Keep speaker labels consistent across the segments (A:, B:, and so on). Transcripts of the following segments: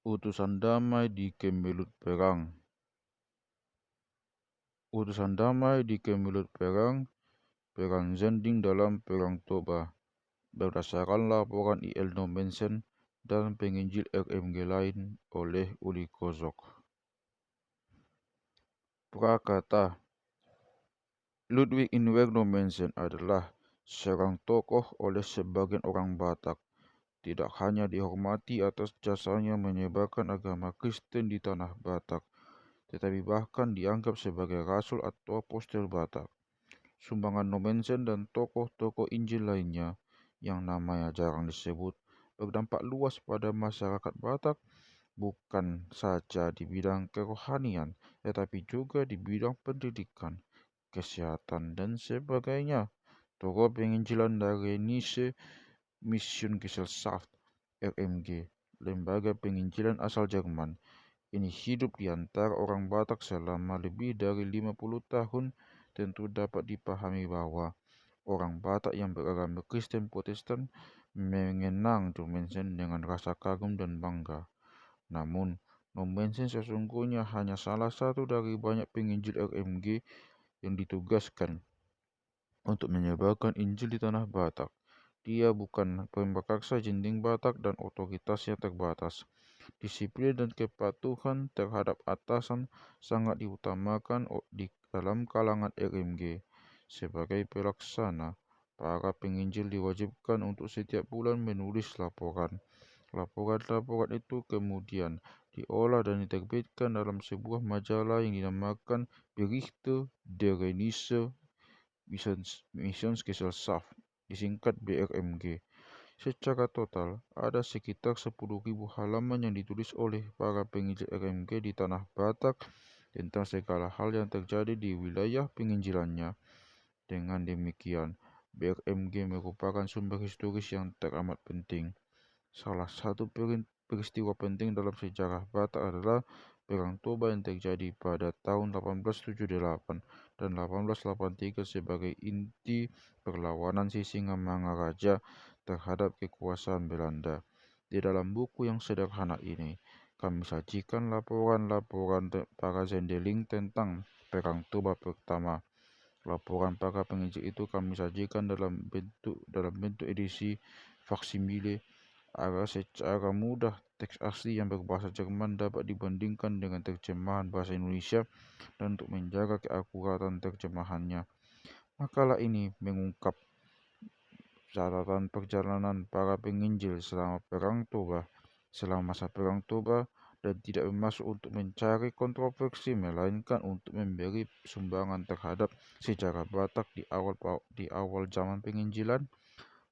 A: Utusan damai di Kemelut Perang. Utusan damai di Kemelut Perang, Perang Zanding dalam Perang Toba, berdasarkan laporan I.L. Nommensen dan penginjil RMG lain oleh Uli Kozok. Prakata. Ludwig Inwer Nommensen adalah seorang tokoh oleh sebagian orang Batak. Tidak hanya dihormati atas jasanya menyebarkan agama Kristen di tanah Batak, tetapi bahkan dianggap sebagai rasul atau apostel Batak. Sumbangan Nommensen dan tokoh-tokoh Injil lainnya yang namanya jarang disebut berdampak luas pada masyarakat Batak, bukan saja di bidang kerohanian, tetapi juga di bidang pendidikan, kesehatan, dan sebagainya. Tokoh penginjilan dari Nise Mission Gesellschaft RMG, lembaga penginjilan asal Jerman, ini hidup di antara orang Batak selama lebih dari 50 tahun. Tentu dapat dipahami bahwa orang Batak yang beragama Kristen Protestan mengenang Nommensen dengan rasa kagum dan bangga. Namun, Nommensen sesungguhnya hanya salah satu dari banyak penginjil RMG yang ditugaskan untuk menyebarkan Injil di tanah Batak. Dia bukan pembekarsa jending Batak dan otoritasnya terbatas. Disiplin dan kepatuhan terhadap atasan sangat diutamakan di dalam kalangan RMG. Sebagai pelaksana, para penginjil diwajibkan untuk setiap bulan menulis laporan. Laporan-laporan itu kemudian diolah dan diterbitkan dalam sebuah majalah yang dinamakan Berichte der Rheinische Missionsgesellschaft, disingkat BRMG. Secara total, ada sekitar 10.000 halaman yang ditulis oleh para penginjil RMG di tanah Batak tentang segala hal yang terjadi di wilayah penginjilannya. Dengan demikian, BRMG merupakan sumber historis yang teramat penting. Salah satu peristiwa penting dalam sejarah Batak adalah Perang Toba yang terjadi pada tahun 1878 dan 1883 sebagai inti perlawanan Sisingamangaraja terhadap kekuasaan Belanda. Di dalam buku yang sederhana ini, kami sajikan laporan-laporan para zendeling tentang Perang Toba pertama. Laporan para penginjil itu kami sajikan dalam bentuk edisi faksimile agar secara mudah teks asli yang berbahasa Jerman dapat dibandingkan dengan terjemahan bahasa Indonesia dan untuk menjaga keakuratan terjemahannya. Makalah ini mengungkap catatan perjalanan para penginjil selama Perang Toba, selama masa Perang Toba, dan tidak bermaksud untuk mencari kontroversi, melainkan untuk memberi sumbangan terhadap sejarah Batak di awal zaman penginjilan.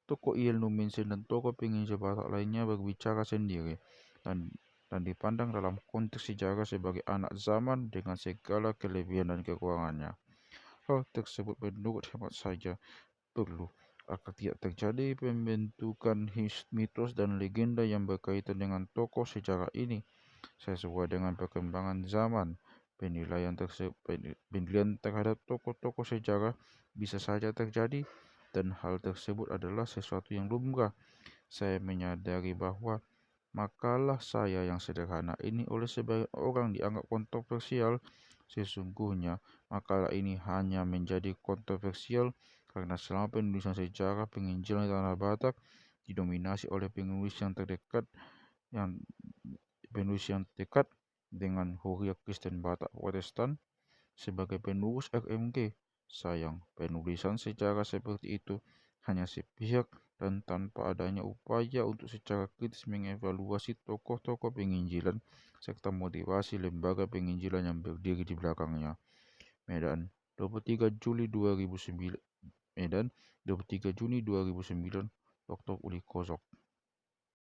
A: Tokoh I.L. Nommensen dan tokoh penginjil Batak lainnya berbicara sendiri dan dipandang dalam konteks sejarah sebagai anak zaman dengan segala kelebihan dan kekurangannya. Hal tersebut menurut hemat saya perlu agar tidak terjadi pembentukan mitos dan legenda yang berkaitan dengan tokoh sejarah ini. Sesuai dengan perkembangan zaman, penilaian terhadap tokoh-tokoh sejarah bisa saja terjadi, dan hal tersebut adalah sesuatu yang lumrah. Saya menyadari bahwa makalah saya yang sederhana ini oleh sebagian orang dianggap kontroversial. Sesungguhnya, makalah ini hanya menjadi kontroversial karena selama penulisan sejarah penginjilan di tanah Batak didominasi oleh penulis yang dekat dengan Huria Kristen Batak Protestan sebagai penulis RMG. Sayang, penulisan sejarah seperti itu hanya sepihak dan tanpa adanya upaya untuk secara kritis mengevaluasi tokoh-tokoh penginjilan serta motivasi lembaga penginjilan yang berdiri di belakangnya. Medan, 23 Juli 2009. Medan, 23 Juni 2009. Dr. Uli Kozok.